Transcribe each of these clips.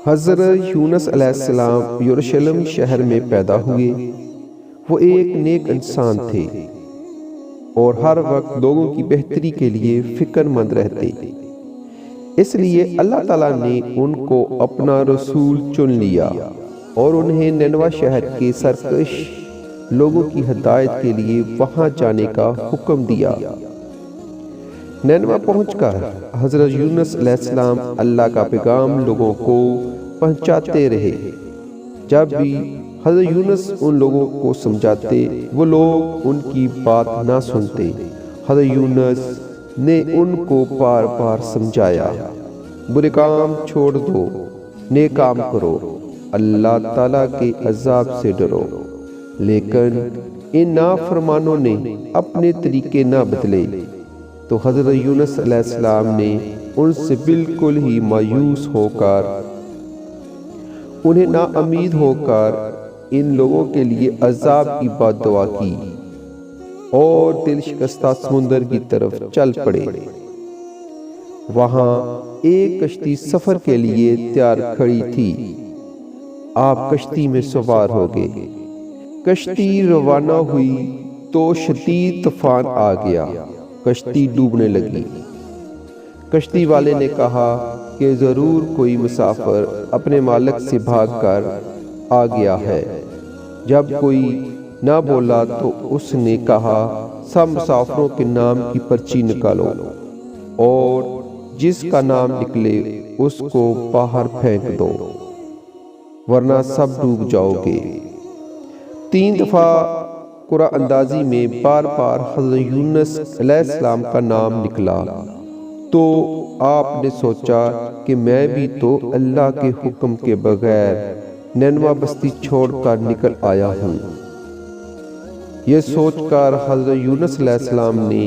हज़रत यूनुस अलैहिस्सलाम यरूशलेम शहर में पैदा हुए। वो एक नेक इंसान थे और हर वक्त लोगों की बेहतरी के लिए फिक्रमंद रहते। इसलिए अल्लाह ताला ने उनको अपना रसूल चुन लिया और उन्हें निनवा शहर के सरकश लोगों की हिदायत के लिए वहां जाने का हुक्म दिया। निनवा पहुंचकर हज़रत यूनुस अलैहिस्सलाम अल्लाह का पैगाम लोगों को पहुंचाते रहे। जब भी हज़रत यूनुस उन लोगों को समझाते, वो लोग उनकी बात ना सुनते। हज़रत यूनुस ने उनको बार बार समझाया, बुरे काम छोड़ दो, नेक काम करो, अल्लाह ताला के अज़ाब से डरो। लेकिन इन नाफरमानों ने अपने तरीके ना बदले, तो हज़रत यूनुस अलैहिस्सलाम ने उनसे बिल्कुल ही मायूस होकर, उन्हें नाउम्मीद होकर इन लोगों के लिए अज़ाब की बद्दुआ की और दिल शिकस्ता समुंदर की तरफ चल पड़े। वहां एक कश्ती सफर के लिए तैयार खड़ी थी। आप कश्ती में सवार हो गए। कश्ती रवाना हुई तो शदीद तूफान आ गया। कश्ती डूबने लगी। कश्ती वाले ने कहा कि जरूर कोई मुसाफिर अपने मालिक से भागकर आ गया है। जब कोई ना बोला तो उसने कहा, सब मुसाफिरों के नाम की पर्ची निकालो और जिसका नाम निकले उसको बाहर फेंक दो, वरना सब डूब जाओगे। 3 दफा कुरान अंदाजी में बार बार हज़रत यूनुस अलैहिस्सलाम का नाम निकला तो आपने सोचा कि मैं भी तो अल्लाह के हुक्म के बगैर निनवा बस्ती छोड़कर निकल आया हूँ। यह सोचकर हज़रत यूनुस अलैहिस्सलाम ने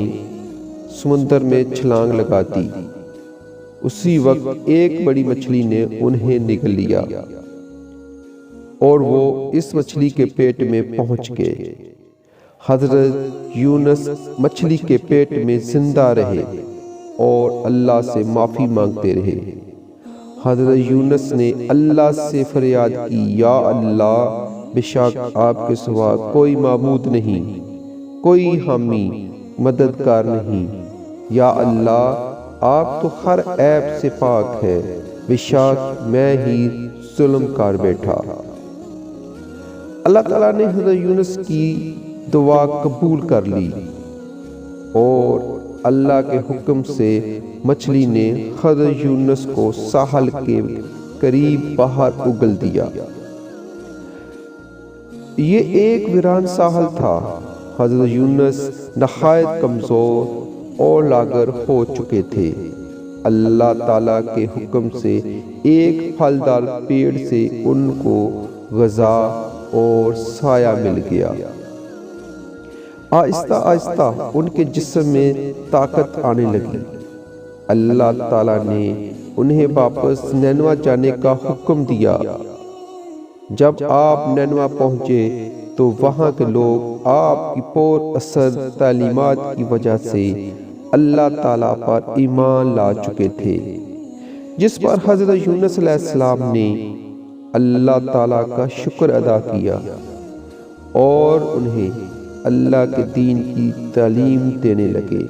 समुंदर में छलांग लगा दी। उसी वक्त एक बड़ी मछली ने उन्हें निगल लिया और वो इस मछली के पेट में पहुंच गए। हज़रत यूनुस मछली के पेट में जिंदा रहे और अल्लाह से माफ़ी मांगते रहे। हज़रत यूनुस ने अल्लाह से फरियाद की, या अल्लाह, बेशक आपके सिवा कोई माबूद नहीं, कोई हामी मददगार नहीं। या अल्लाह, आप तो हर ऐब से पाक है, बेशक मैं ही जुल्म कर बैठा। अल्लाह ताला ने हज़रत यूनुस की दुआ कबूल कर ली और अल्लाह के हुक्म से मछली ने हज़रत यूनुस को साहल के करीब बाहर उगल दिया। ये एक वीरान साहल था। हज़रत यूनुस नहायत कमज़ोर और लागर हो चुके थे। अल्लाह ताला के हुक्म से एक फलदार पेड़ से उनको ग़िज़ा और साया मिल गया। आहिस्ता आहिस्ता उनके जिस्म में ताकत आने लगी। अल्लाह ताला ने उन्हें वापस निनवा जाने का हुक्म दिया। जब आप निनवा पहुंचे तो वहां के लोग आपकी पुर असर तालीमात की वजह से अल्लाह ताला पर ईमान ला चुके थे, जिस पर हज़रत यूनुस अलैहिस्सलाम ने अल्लाह ताला का शुक्र अदा किया और उन्हें अल्लाह के दीन की तालीम देने लगे।